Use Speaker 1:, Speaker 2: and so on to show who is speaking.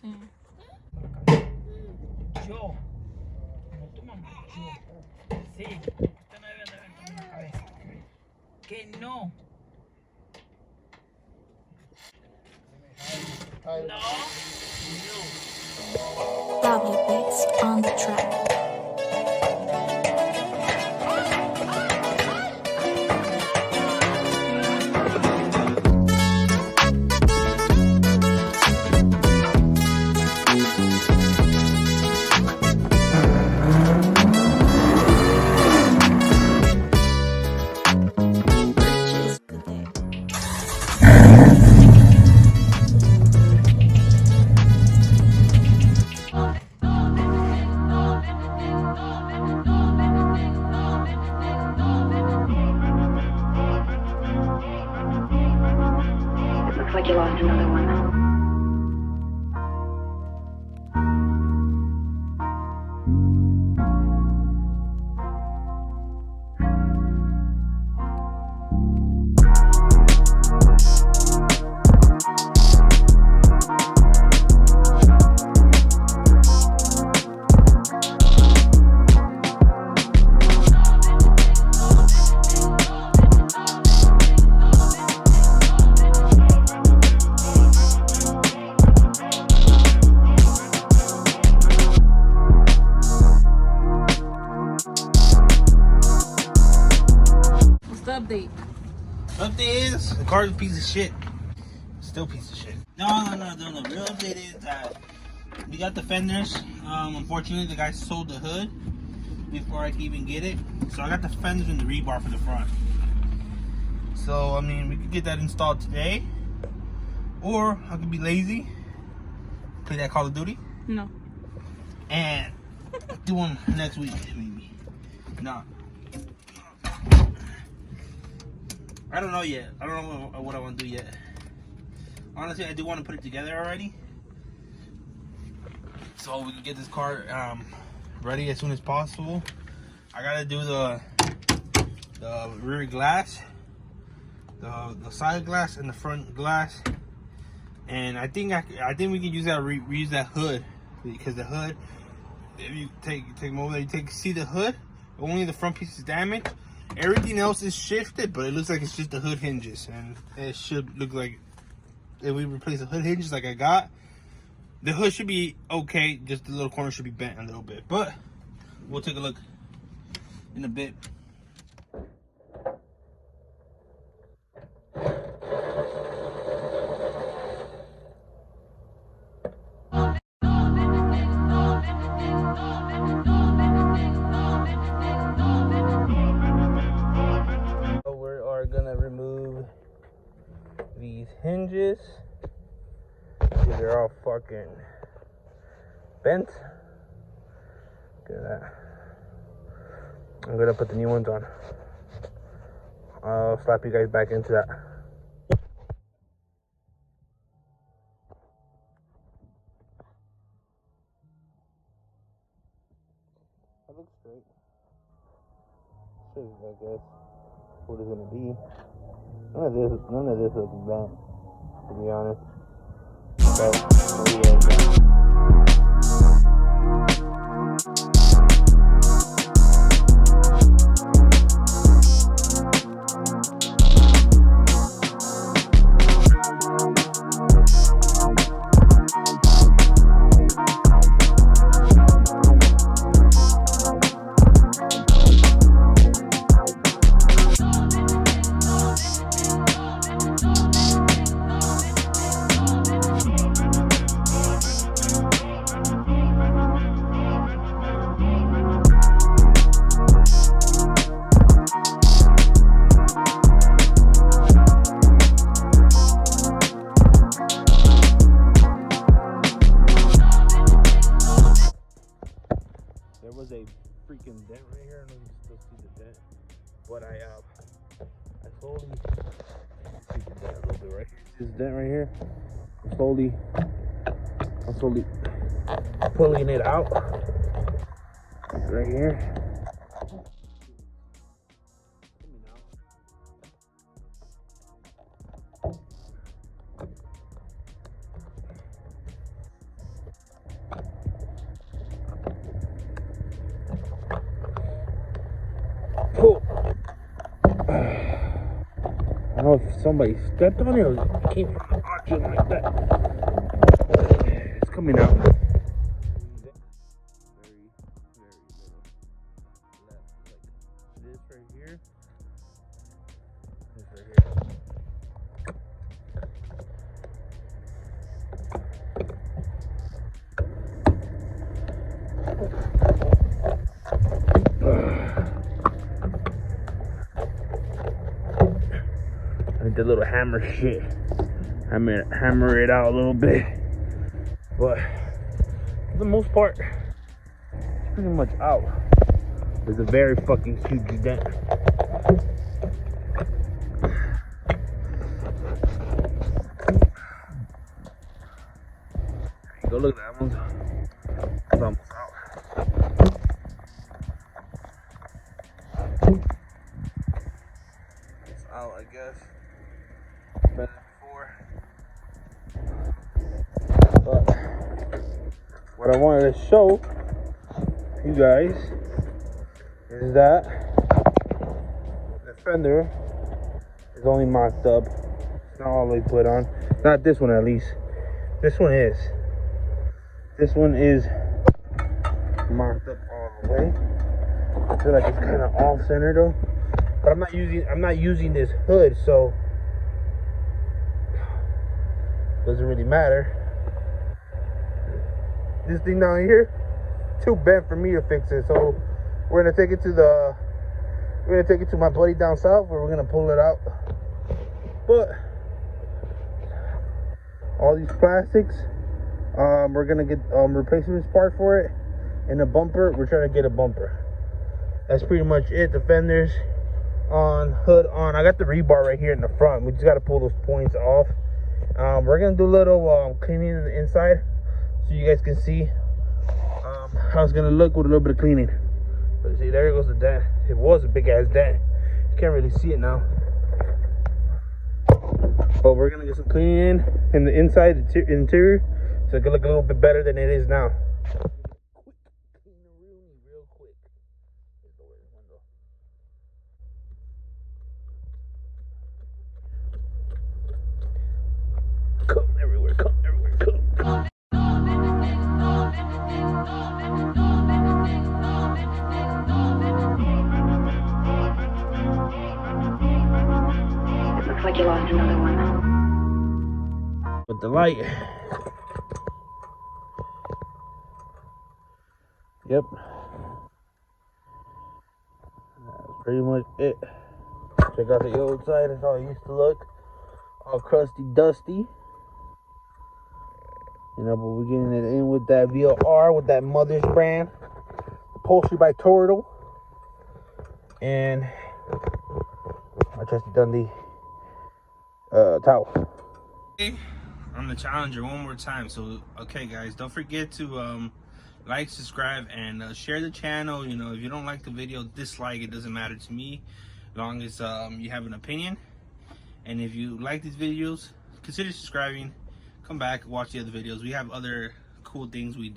Speaker 1: Sí.
Speaker 2: Yo. No tu mamá, yo. Sí. Usted no debe andar aventando la cabeza. Que no. No.
Speaker 1: W Bass on the track. Purchase today.
Speaker 3: It looks like you lost another one.
Speaker 1: What's the update?
Speaker 2: Update is the car's a piece of shit. Still a piece of shit. No. The real update is that we got the fenders. Unfortunately, the guy sold the hood before I could even get it. So I got the fenders and the rebar for the front. So, I mean, we could get that installed today. Or I could be lazy, play that Call of Duty,
Speaker 1: No.
Speaker 2: and do one next week, maybe. No. I don't know yet. I don't know what I want to do yet. Honestly, I do want to put it together already, so we can get this car ready as soon as possible. I gotta do the rear glass, the side glass, and the front glass. And I think we can use that reuse that hood, because the hood, if you take them over there, you see the hood. Only the front piece is damaged. Everything else is shifted, but it looks like it's just the hood hinges, and it should look like if we replace the hood hinges like I got, the hood should be okay. Just the little corner should be bent a little bit, but we'll take a look in a bit. We are gonna remove these hinges. These are all fucking bent. Look at that. I'm gonna put the new ones on. I'll slap you guys back into that. That looks straight. Straight, I guess. What it's gonna be. None of this looks bad, to be honest. But there was a freaking dent right here. I don't know if you can still see the dent, but I slowly see the dent a little bit right here. This dent right here. I'm slowly pulling it out right here. don't know if somebody stepped on it or it came from the arching like that. It's coming out. Very, very little left. Like this right here. This right here. The little hammer shit. Hammer it out a little bit, but for the most part, it's pretty much out. There's a very fucking huge dent. Go look, that one's almost out. It's out, I guess. Better than before. But what I wanted to show you guys is that the fender is only mocked up. It's not all the way put on. Not this one, at least. This one is. This one is mocked up all the way. I feel like it's kind of off center though. But I'm not using this hood, so doesn't really matter. This thing down here, too bent for me to fix it. So we're gonna take it to my buddy down south, where we're gonna pull it out. But all these plastics, we're gonna get replacement part for it, and the bumper. We're trying to get a bumper. That's pretty much it. The fenders on, hood on. I got the rebar right here in the front. We just got to pull those points off. We're gonna do a little cleaning in the inside, so you guys can see how it's gonna look with a little bit of cleaning. But see, there goes the dent. It was a big ass dent. You can't really see it now. But we're gonna get some cleaning in the inside, the interior, so it can look a little bit better than it is now. Real quick. Come everywhere, come everywhere, come.
Speaker 3: It looks like you lost another one.
Speaker 2: With the light. Yep. That's pretty much it. Check out the old side. That's how it used to look. All crusty, dusty. You know, but we're getting it in with that VLR, with that Mother's brand. Upholstery by Turtle. And my trusty Dundee towel.
Speaker 4: I'm the Challenger one more time. So, okay, guys, don't forget to like, subscribe, and share the channel. You know, if you don't like the video, dislike. It doesn't matter to me, as long as you have an opinion. And if you like these videos, consider subscribing. Come back, watch the other videos. We have other cool things we do.